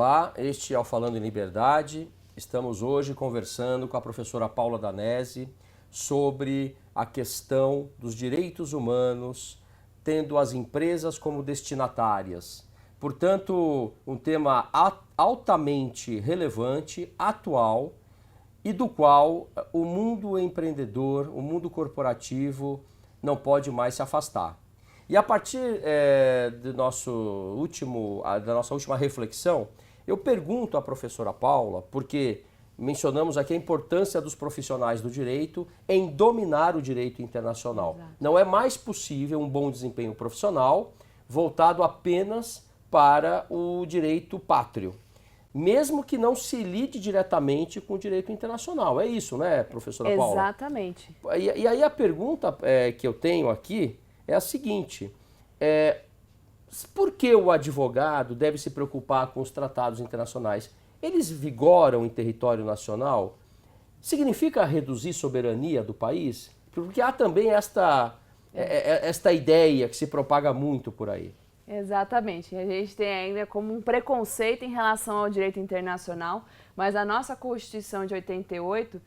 Olá, este é o Falando em Liberdade. Estamos hoje conversando com a professora Paula Danese sobre a questão dos direitos humanos, tendo as empresas como destinatárias. Portanto, um tema altamente relevante, atual, e do qual o mundo empreendedor, o mundo corporativo não pode mais se afastar. E a partir da nossa última reflexão, eu pergunto à professora Paula, porque mencionamos aqui a importância dos profissionais do direito em dominar o direito internacional. Exato. Não é mais possível um bom desempenho profissional voltado apenas para o direito pátrio, mesmo que não se lide diretamente com o direito internacional. É isso, né, professora Paula? Exatamente. E aí a pergunta que eu tenho aqui é a seguinte: por que o advogado deve se preocupar com os tratados internacionais? Eles vigoram em território nacional? Significa reduzir soberania do país? Porque há também esta ideia que se propaga muito por aí. Exatamente. A gente tem ainda como um preconceito em relação ao direito internacional, mas a nossa Constituição de 88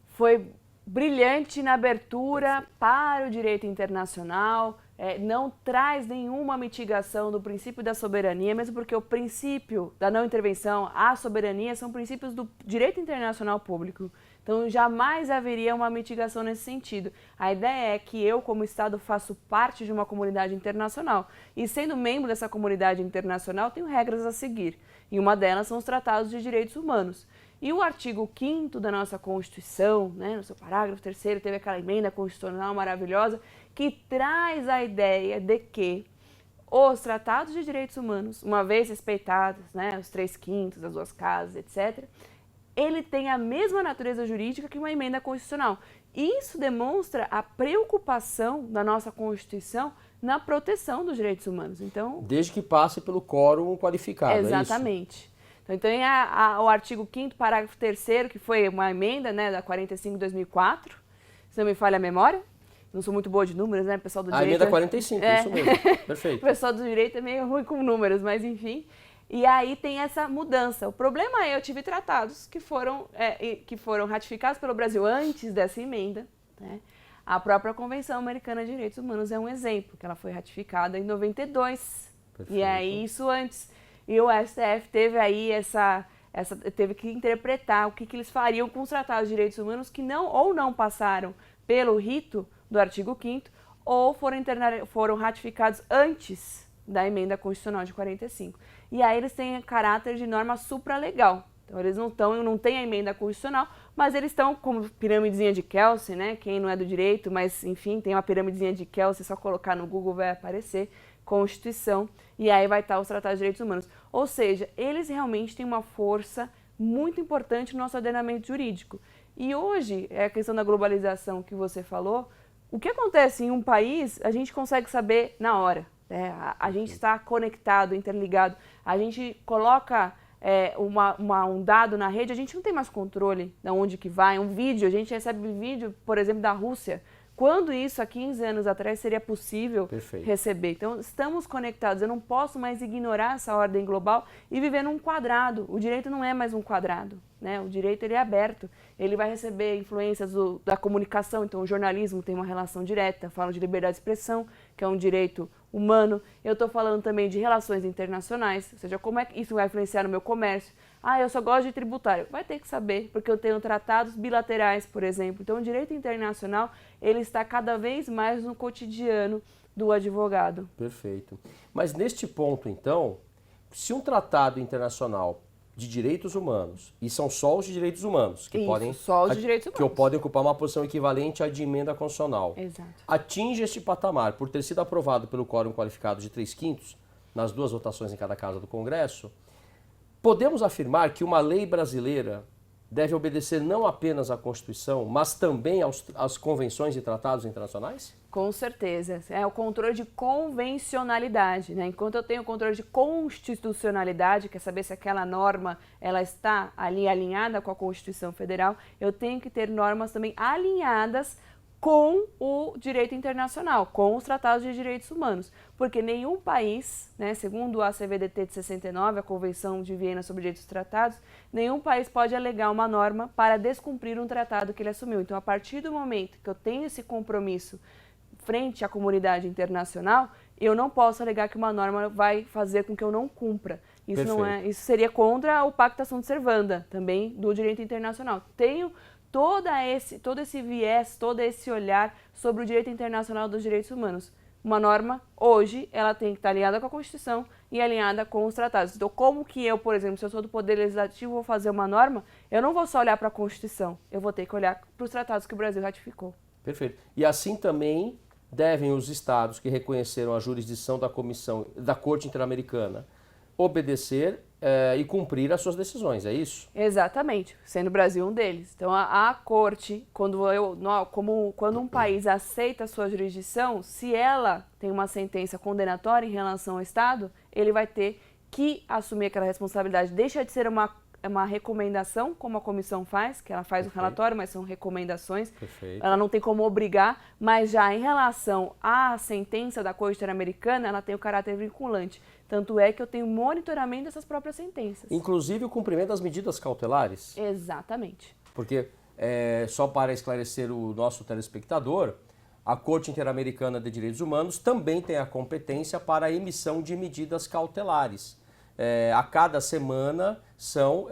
foi brilhante na abertura para o direito internacional, não traz nenhuma mitigação do princípio da soberania, mesmo porque o princípio da não intervenção, a soberania, são princípios do direito internacional público. Então, jamais haveria uma mitigação nesse sentido. A ideia é que eu, como Estado, faço parte de uma comunidade internacional e, sendo membro dessa comunidade internacional, tenho regras a seguir. E uma delas são os tratados de direitos humanos. E o artigo 5º da nossa Constituição, né, no seu parágrafo 3º, teve aquela emenda constitucional maravilhosa que traz a ideia de que os tratados de direitos humanos, uma vez respeitados, né, os 3/5, as 2 casas, etc., ele tem a mesma natureza jurídica que uma emenda constitucional. Isso demonstra a preocupação da nossa Constituição na proteção dos direitos humanos. Então, desde que passe pelo quórum qualificado, exatamente. É isso? Então tem o artigo 5º, parágrafo 3º, que foi uma emenda, né, da 45 de 2004, se não me falha a memória. Não sou muito boa de números, né, pessoal do direito. A emenda 45, isso mesmo, perfeito. O pessoal do direito é meio ruim com números, mas enfim. E aí tem essa mudança. O problema é, eu tive tratados que foram ratificados pelo Brasil antes dessa emenda, né? A própria Convenção Americana de Direitos Humanos é um exemplo, que ela foi ratificada em 92. Perfeito. E aí isso antes. E o STF teve aí teve que interpretar o que eles fariam com os tratados de direitos humanos que não passaram pelo rito do artigo 5º ou foram ratificados antes da emenda constitucional de 45. E aí eles têm caráter de norma supralegal. Então eles não têm a emenda constitucional, mas eles estão como piramidezinha de Kelsen, né? Quem não é do direito, mas enfim, tem uma piramidezinha de Kelsen, só colocar no Google vai aparecer Constituição, e aí vai estar os tratados de direitos humanos. Ou seja, eles realmente têm uma força muito importante no nosso ordenamento jurídico. E hoje, a questão da globalização que você falou, o que acontece em um país, a gente consegue saber na hora. A gente está conectado, interligado, a gente coloca um dado na rede, a gente não tem mais controle de onde que vai, um vídeo, a gente recebe vídeo, por exemplo, da Rússia. Quando isso, há 15 anos atrás, seria possível receber? Então, estamos conectados. Eu não posso mais ignorar essa ordem global e viver num quadrado. O direito não é mais um quadrado, né? O direito ele é aberto. Ele vai receber influências da comunicação. Então, o jornalismo tem uma relação direta. Falo de liberdade de expressão, que é um direito humano. Eu estou falando também de relações internacionais, ou seja, como é que isso vai influenciar no meu comércio. Eu só gosto de tributário. Vai ter que saber, porque eu tenho tratados bilaterais, por exemplo. Então, o direito internacional, ele está cada vez mais no cotidiano do advogado. Perfeito. Mas neste ponto, então, se um tratado internacional de direitos humanos, e são só os de direitos humanos, que podem ocupar uma posição equivalente à de emenda constitucional, exato, atinge este patamar por ter sido aprovado pelo quórum qualificado de 3/5, nas 2 votações em cada casa do Congresso, podemos afirmar que uma lei brasileira deve obedecer não apenas à Constituição, mas também às convenções e tratados internacionais? Com certeza. É o controle de convencionalidade, né? Enquanto eu tenho o controle de constitucionalidade, que é saber se aquela norma ela está ali alinhada com a Constituição Federal, eu tenho que ter normas também alinhadas com o direito internacional, com os tratados de direitos humanos, porque nenhum país, né, segundo a CVDT de 69, a Convenção de Viena sobre Direitos Tratados, nenhum país pode alegar uma norma para descumprir um tratado que ele assumiu. Então, a partir do momento que eu tenho esse compromisso frente à comunidade internacional, eu não posso alegar que uma norma vai fazer com que eu não cumpra. Isso não é, isso seria contra o Pacta Sunt Servanda, também do direito internacional. Tenho todo esse viés, todo esse olhar sobre o direito internacional dos direitos humanos. Uma norma, hoje, ela tem que estar alinhada com a Constituição e alinhada com os tratados. Então, como que eu, por exemplo, se eu sou do Poder Legislativo, vou fazer uma norma, eu não vou só olhar para a Constituição, eu vou ter que olhar para os tratados que o Brasil ratificou. Perfeito. E assim também devem os estados que reconheceram a jurisdição da Corte Interamericana obedecer e cumprir as suas decisões, é isso? Exatamente, sendo o Brasil um deles. Então, a Corte, quando um país aceita a sua jurisdição, se ela tem uma sentença condenatória em relação ao Estado, ele vai ter que assumir aquela responsabilidade. Deixa de ser uma recomendação, como a comissão faz, que ela faz um relatório, mas são recomendações. Perfeito. Ela não tem como obrigar, mas já em relação à sentença da Corte Interamericana, ela tem o caráter vinculante. Tanto é que eu tenho monitoramento dessas próprias sentenças. Inclusive o cumprimento das medidas cautelares. Exatamente. Porque, só para esclarecer o nosso telespectador, a Corte Interamericana de Direitos Humanos também tem a competência para a emissão de medidas cautelares. A cada semana são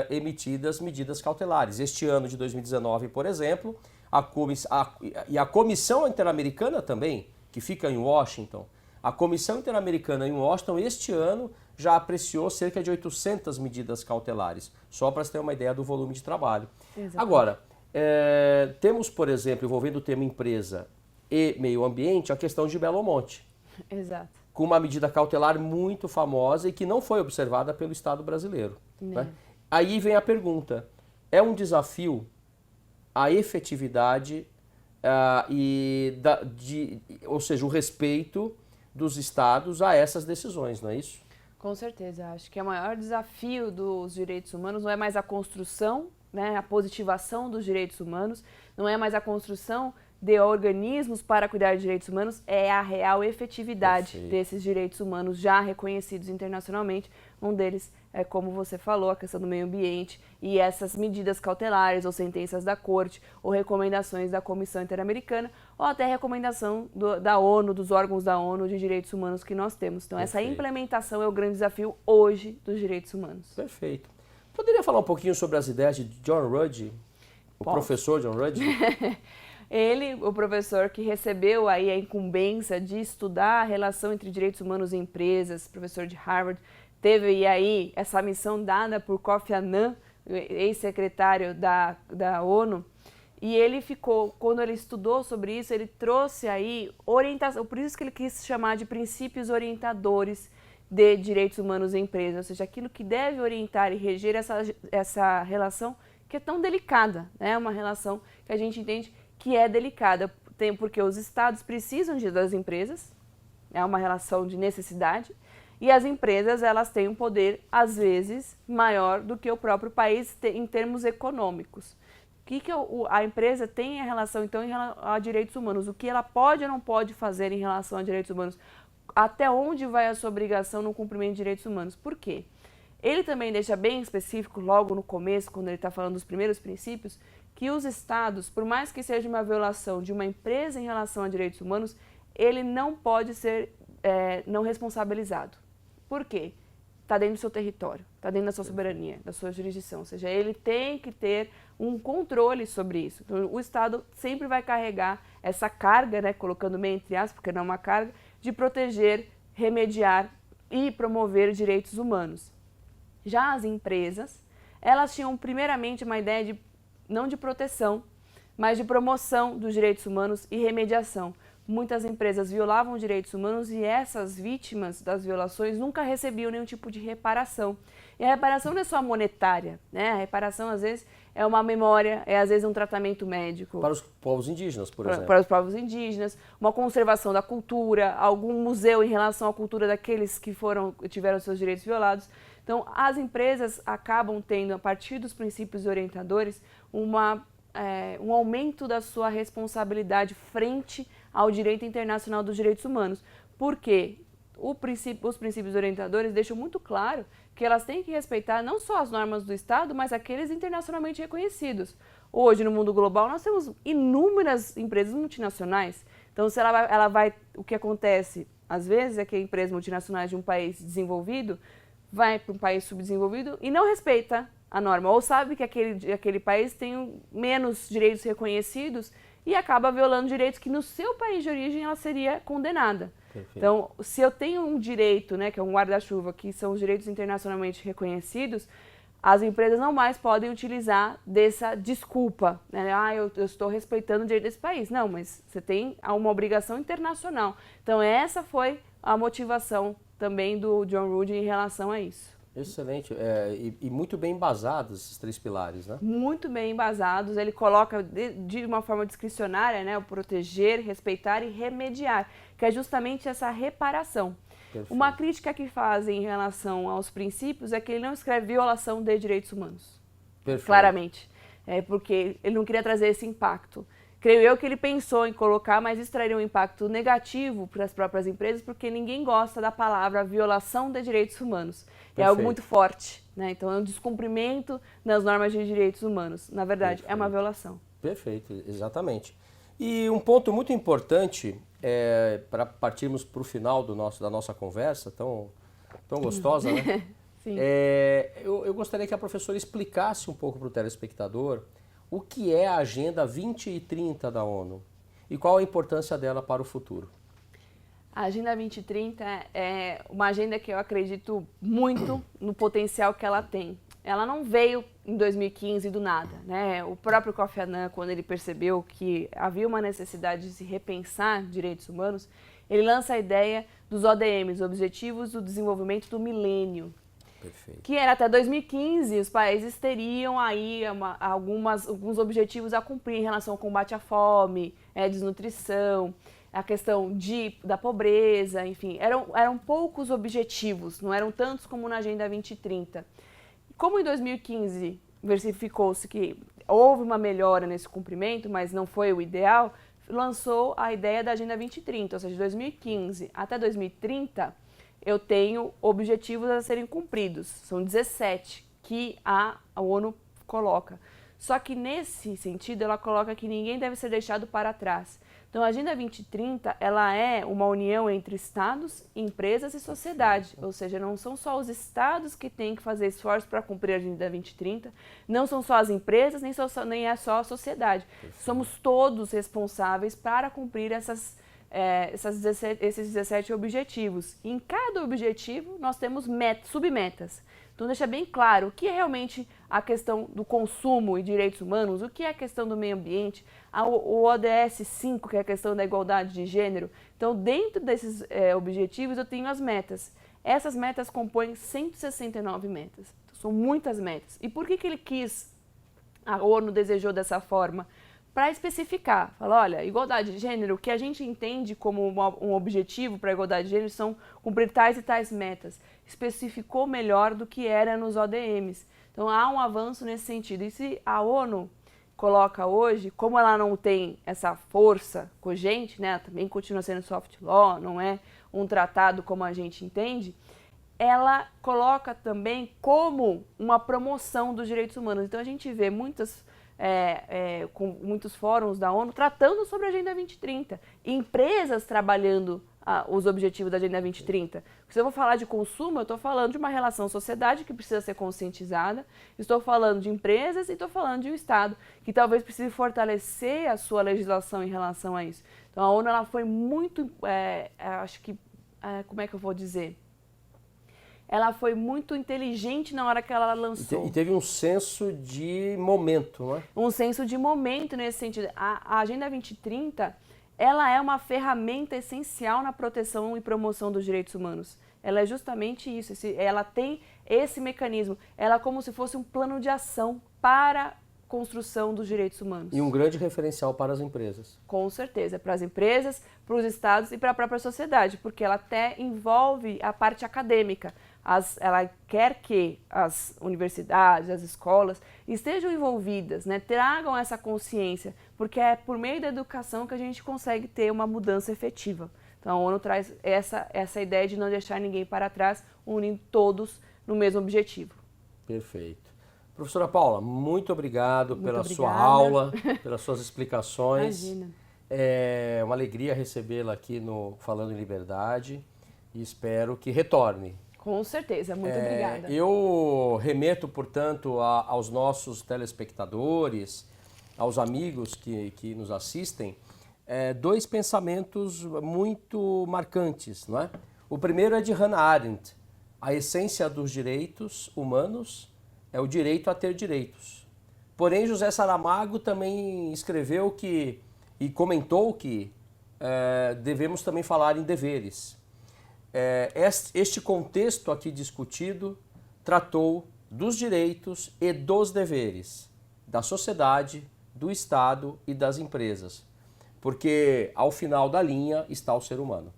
emitidas medidas cautelares. Este ano de 2019, por exemplo, a Comissão Interamericana também, que fica em Washington, a Comissão Interamericana em Washington, este ano, já apreciou cerca de 800 medidas cautelares, só para você ter uma ideia do volume de trabalho. Exatamente. Agora, temos, por exemplo, envolvendo o tema empresa e meio ambiente, a questão de Belo Monte. Exato. Com uma medida cautelar muito famosa e que não foi observada pelo Estado brasileiro. Né? Aí vem a pergunta, é um desafio a efetividade ou seja, o respeito dos estados a essas decisões, não é isso? Com certeza, acho que o maior desafio dos direitos humanos não é mais a construção, né, a positivação dos direitos humanos, não é mais a construção de organismos para cuidar de direitos humanos, é a real efetividade desses direitos humanos já reconhecidos internacionalmente. Um deles é, como você falou, a questão do meio ambiente e essas medidas cautelares ou sentenças da Corte ou recomendações da Comissão Interamericana ou até recomendação da ONU, dos órgãos da ONU de direitos humanos que nós temos. Então, essa implementação é o grande desafio hoje dos direitos humanos. Perfeito. Poderia falar um pouquinho sobre as ideias de John Ruggie, o professor John Ruggie? Ele, o professor que recebeu aí a incumbência de estudar a relação entre direitos humanos e empresas, professor de Harvard, teve aí essa missão dada por Kofi Annan, ex-secretário da ONU, e ele ficou, quando ele estudou sobre isso, ele trouxe aí orientação, por isso que ele quis chamar de princípios orientadores de direitos humanos em empresas, ou seja, aquilo que deve orientar e reger essa relação que é tão delicada, né? Uma relação que a gente entende que é delicada, porque os estados precisam das empresas, é uma relação de necessidade, e as empresas elas têm um poder, às vezes, maior do que o próprio país em termos econômicos. O que a empresa tem em relação, então, a direitos humanos? O que ela pode ou não pode fazer em relação a direitos humanos? Até onde vai a sua obrigação no cumprimento de direitos humanos? Por quê? Ele também deixa bem específico, logo no começo, quando ele está falando dos primeiros princípios, que os estados, por mais que seja uma violação de uma empresa em relação a direitos humanos, ele não pode ser não responsabilizado. Por quê? Está dentro do seu território, está dentro da sua soberania, da sua jurisdição. Ou seja, ele tem que ter um controle sobre isso. Então, o Estado sempre vai carregar essa carga, né, colocando meio entre aspas, porque não é uma carga, de proteger, remediar e promover direitos humanos. Já as empresas, elas tinham primeiramente uma ideia não de proteção, mas de promoção dos direitos humanos e remediação. Muitas empresas violavam direitos humanos e essas vítimas das violações nunca recebiam nenhum tipo de reparação. E a reparação não é só monetária, né? A reparação, às vezes, é uma memória, é às vezes um tratamento médico. Para os povos indígenas, por exemplo. Para os povos indígenas, uma conservação da cultura, algum museu em relação à cultura daqueles que tiveram seus direitos violados. Então, as empresas acabam tendo, a partir dos princípios orientadores, uma um aumento da sua responsabilidade frente ao direito internacional dos direitos humanos. Por quê? Os princípios orientadores deixam muito claro que elas têm que respeitar não só as normas do Estado, mas aqueles internacionalmente reconhecidos. Hoje, no mundo global, nós temos inúmeras empresas multinacionais. Então, se ela vai, o que acontece, às vezes, é que empresas multinacionais de um país desenvolvido vai para um país subdesenvolvido e não respeita a norma, ou sabe que aquele país tem menos direitos reconhecidos e acaba violando direitos que no seu país de origem ela seria condenada. Perfeito. Então, se eu tenho um direito, né, que é um guarda-chuva, que são os direitos internacionalmente reconhecidos, as empresas não mais podem utilizar dessa desculpa, né? Eu estou respeitando o direito desse país. Não, mas você tem uma obrigação internacional. Então, essa foi a motivação também do John Rudge em relação a isso. Excelente. E muito bem embasados esses 3 pilares, né? Muito bem embasados. Ele coloca de uma forma discricionária, né, o proteger, respeitar e remediar, que é justamente essa reparação. Perfeito. Uma crítica que fazem em relação aos princípios é que ele não escreve violação de direitos humanos. Perfeito. Claramente. Porque ele não queria trazer esse impacto. Creio eu que ele pensou em colocar, mas isso traria um impacto negativo para as próprias empresas, porque ninguém gosta da palavra violação de direitos humanos. Perfeito. É algo muito forte, né? Então é um descumprimento das normas de direitos humanos. Na verdade, perfeito, é uma violação. Perfeito, exatamente. E um ponto muito importante, para partirmos para o final da nossa conversa, tão gostosa, né? Sim. Eu gostaria que a professora explicasse um pouco para o telespectador o que é a Agenda 2030 da ONU e qual a importância dela para o futuro. A Agenda 2030 é uma agenda que eu acredito muito no potencial que ela tem. Ela não veio em 2015 do nada, né? O próprio Kofi Annan, quando ele percebeu que havia uma necessidade de se repensar direitos humanos, ele lança a ideia dos ODMs, Objetivos do Desenvolvimento do Milênio. Perfeito. Que era até 2015, os países teriam aí alguns objetivos a cumprir em relação ao combate à fome, desnutrição, a questão da pobreza, enfim, eram poucos objetivos, não eram tantos como na Agenda 2030. Como em 2015 verificou-se que houve uma melhora nesse cumprimento, mas não foi o ideal, lançou a ideia da Agenda 2030, ou seja, de 2015 até 2030, eu tenho objetivos a serem cumpridos, são 17 que a ONU coloca. Só que nesse sentido ela coloca que ninguém deve ser deixado para trás. Então a Agenda 2030 ela é uma união entre estados, empresas e sociedade, ou seja, não são só os estados que têm que fazer esforços para cumprir a Agenda 2030, não são só as empresas, nem é só a sociedade. Somos todos responsáveis para cumprir esses 17 objetivos. E em cada objetivo nós temos submetas. Então deixa bem claro o que é realmente a questão do consumo e direitos humanos, o que é a questão do meio ambiente, o ODS 5, que é a questão da igualdade de gênero. Então dentro desses objetivos eu tenho as metas. Essas metas compõem 169 metas. Então, são muitas metas. E por que ele quis, a ONU desejou dessa forma? Para especificar, falar, olha, igualdade de gênero, o que a gente entende como um objetivo para a igualdade de gênero são cumprir tais e tais metas. Especificou melhor do que era nos ODMs. Então há um avanço nesse sentido. E se a ONU coloca hoje, como ela não tem essa força cogente, né, também continua sendo soft law, não é um tratado como a gente entende, ela coloca também como uma promoção dos direitos humanos. Então a gente vê com muitos fóruns da ONU tratando sobre a Agenda 2030, empresas trabalhando os objetivos da Agenda 2030. Se eu vou falar de consumo, eu estou falando de uma relação sociedade que precisa ser conscientizada, estou falando de empresas e estou falando de um Estado que talvez precise fortalecer a sua legislação em relação a isso. Então a ONU ela foi muito, como é que eu vou dizer? Ela foi muito inteligente na hora que ela lançou. E teve um senso de momento, não é? Um senso de momento nesse sentido. A Agenda 2030, ela é uma ferramenta essencial na proteção e promoção dos direitos humanos. Ela é justamente isso, ela tem esse mecanismo. Ela é como se fosse um plano de ação para construção dos direitos humanos. E um grande referencial para as empresas. Com certeza, para as empresas, para os estados e para a própria sociedade, porque ela até envolve a parte acadêmica. Ela quer que as universidades, as escolas estejam envolvidas, né, tragam essa consciência, porque é por meio da educação que a gente consegue ter uma mudança efetiva. Então a ONU traz essa ideia de não deixar ninguém para trás, unindo todos no mesmo objetivo. Perfeito. Professora Paula, muito obrigado pela sua obrigada. aula, pelas suas explicações. Imagina. É uma alegria recebê-la aqui no Falando em Liberdade e espero que retorne. Com certeza, muito obrigada. Eu remeto, portanto, aos nossos telespectadores, aos amigos que nos assistem, dois pensamentos muito marcantes, não é? O primeiro é de Hannah Arendt. A essência dos direitos humanos é o direito a ter direitos. Porém, José Saramago também escreveu e comentou que devemos também falar em deveres. Este contexto aqui discutido tratou dos direitos e dos deveres da sociedade, do Estado e das empresas, porque ao final da linha está o ser humano.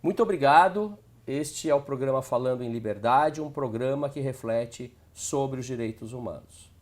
Muito obrigado. Este é o programa Falando em Liberdade, um programa que reflete sobre os direitos humanos.